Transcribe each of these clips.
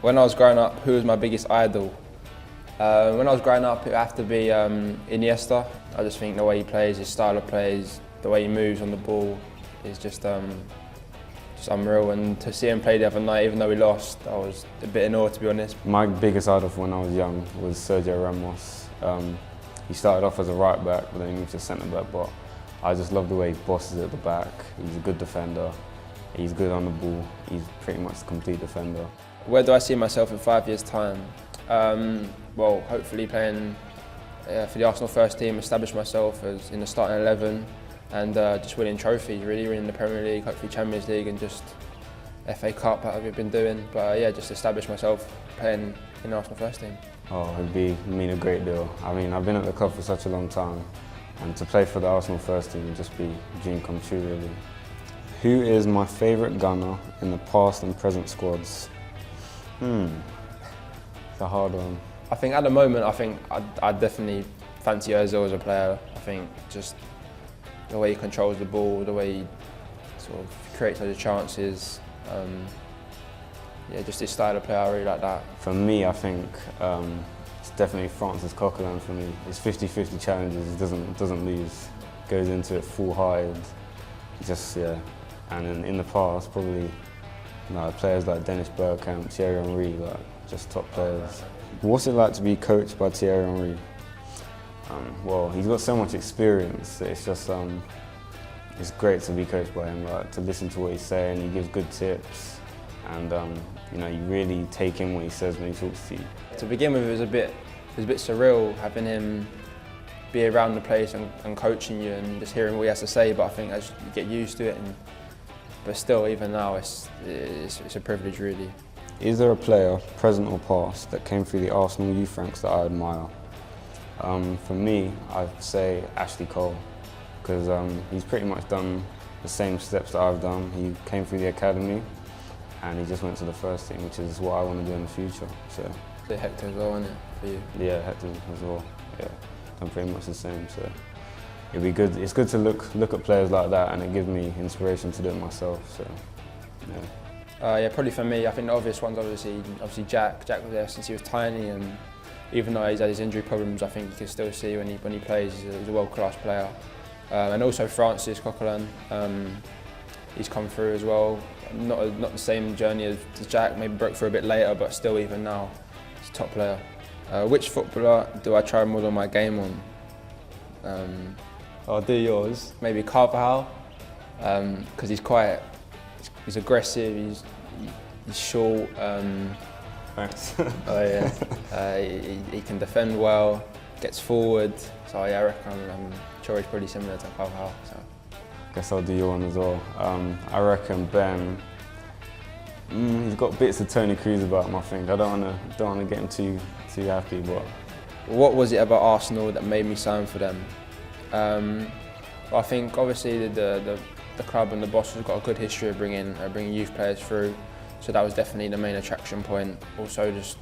When I was growing up, who was my biggest idol? When I was growing up, it would have to be Iniesta. I just think the way he plays, his style of play, the way he moves on the ball is just unreal. And to see him play the other night, even though we lost, I was a bit in awe, to be honest. My biggest idol from when I was young was Sergio Ramos. He started off as a right back, but then he moved to centre back. But I just love the way he bosses at the back. He's a good defender. He's good on the ball. He's pretty much a complete defender. Where do I see myself in 5 years' time? Well, hopefully playing for the Arsenal first team, establish myself as in the starting 11, and just winning trophies, really winning the Premier League, hopefully Champions League, and just FA Cup like we've been doing. But yeah, just establish myself playing in the Arsenal first team. Oh, it'd mean a great deal. I mean, I've been at the club for such a long time, and to play for the Arsenal first team would just be a dream come true, really. Who is my favourite gunner in the past and present squads? It's a hard one. I think at the moment, I definitely fancy Ozil as a player. I think just the way he controls the ball, the way he sort of creates those chances. Yeah, just his style of play, I really like that. For me, I think it's definitely Francis Coquelin for me. It's 50-50 challenges, he doesn't lose. Goes into it full hide. Yeah. And in the past, probably players like Dennis Bergkamp, Thierry Henry, just top players. What's it like to be coached by Thierry Henry? Well, he's got so much experience that it's just it's great to be coached by him. To listen to what he's saying, he gives good tips, and you really take in what he says when he talks to you. To begin with, it was a bit surreal having him be around the place and coaching you and just hearing what he has to say. But I think as you get used to it, but still, even now, it's a privilege, really. Is there a player, present or past, that came through the Arsenal youth ranks that I admire? For me, I'd say Ashley Cole, because he's pretty much done the same steps that I've done. He came through the academy, and he just went to the first team, which is what I want to do in the future. So. Hector as well, isn't it, for you? Yeah, Hector as well. Yeah, done pretty much the same. So it'd be good. It's good to look at players like that, and it gives me inspiration to do it myself. So, yeah. Yeah, probably for me, I think the obvious ones, obviously Jack. Jack was there since he was tiny, and even though he's had his injury problems, I think you can still see when he plays, he's a world-class player. And also Francis Coquelin, he's come through as well. Not the same journey as Jack, maybe broke through a bit later, but still even now, he's a top player. Which footballer do I try and model my game on? I'll do yours. Maybe Carvajal, because he's aggressive, he's short. Thanks. Oh yeah. He can defend well, gets forward. So yeah, I reckon I'm sure he's pretty similar to Carvajal. So. Guess I'll do your one as well. I reckon Ben. He's got bits of Tony Cruz about him. I think I don't want to get him too happy, but. What was it about Arsenal that made me sign for them? I think obviously the club and the boss has got a good history of bringing youth players through, so that was definitely the main attraction point. Also, just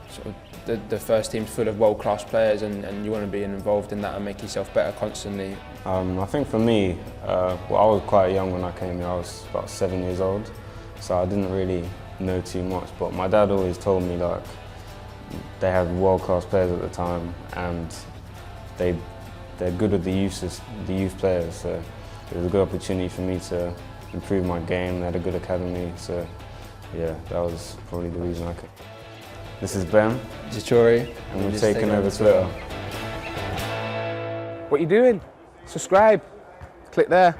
sort of the first team's full of world-class players, and you want to be involved in that and make yourself better constantly. I think for me, I was quite young when I came here. I was about 7 years old, so I didn't really know too much. But my dad always told me they had world-class players at the time, and they're good with the youth players. So it was a good opportunity for me to improve my game. They had a good academy, so yeah, that was probably the reason I could. This is Ben. This is Chori. And we're taking over Twitter. What are you doing? Subscribe. Click there.